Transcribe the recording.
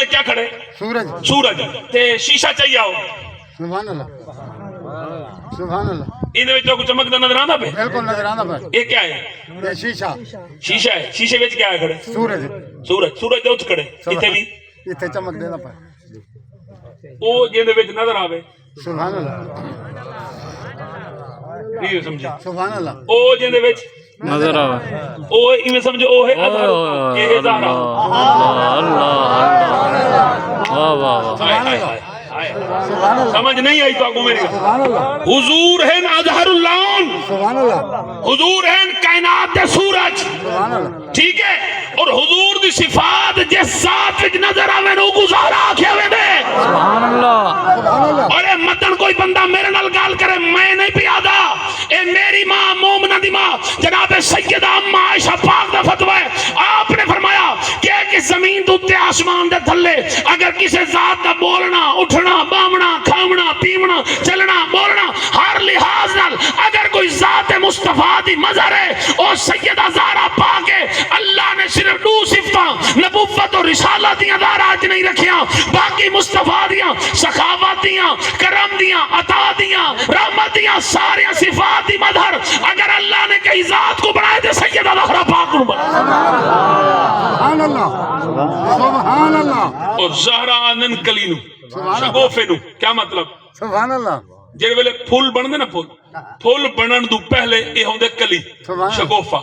کیا کھڑے سورج سورج تے شیشہ چاہیے آؤ سبحان اللہ سبحان اللہ ان وچ کچھ چمکدا نظر آندا پہ بالکل نظر آندا پہ یہ کیا ہے یہ شیشہ شیشہ ہے شیشے وچ کیا ہے کھڑے سورج سورج دے اُت کھڑے ایتھے بھی اتنے چمک دینا پہ او جیندے وچ نظر آوے سبحان اللہ نہیں سمجھا سبحان اللہ او جیندے وچ نظر آوے او ایویں سمجھو او ہے اظہر یہ ہے زہرا واہ واہ سمجھ نہیں آئی تو آگو میری حضور ہیں اظہر اللون سبحان اللہ حضور ہیں کائنات دے سورج سبحان اللہ ٹھیک ہے اور حضور دی صفات جس ذات وچ نظر آوے نو گزارا آکھے ہوئے دے سبحان اللہ سبحان اللہ اور اے مدن کوئی بندہ میرے نال گال کرے میں نہیں پیادا اے میری ماں مومنہ دی ماں جناب سیدہ اما عائشہ پاک دا فتوی ہے آپ نے فرمایا کہ کس زمین دوتے آسمان دے تھلے اگر کسی ذات دا بولنا اٹھنا بامنا کھامنا پیونا چلنا بولنا ہر لحاظ نال اگر کوئی ذات مصطفیٰ دی مظہر ہے اور سیدہ زہرا پاک ہے اللہ نے صرف دو صفتاں نبوت اور رسالت دیاں داراج نہیں رکھیاں باقی مصطفیٰ دیاں سخاوت دیاں کرم دیاں عطا دیاں رحمت دیاں ساری صفات دی مظہر اگر اللہ نے کئی ذات کو بنائے تھے سیدہ زہرا پاک کو بنائے سبحان اللہ سبحان اللہ اور زہرا آنن کلینو شگوفے نو کیا مطلب سبحان اللہ جے ویلے پھول بن دے نا پھول بنن دو پہلے اے ہوندے کلی سبحان اللہ شگوفہ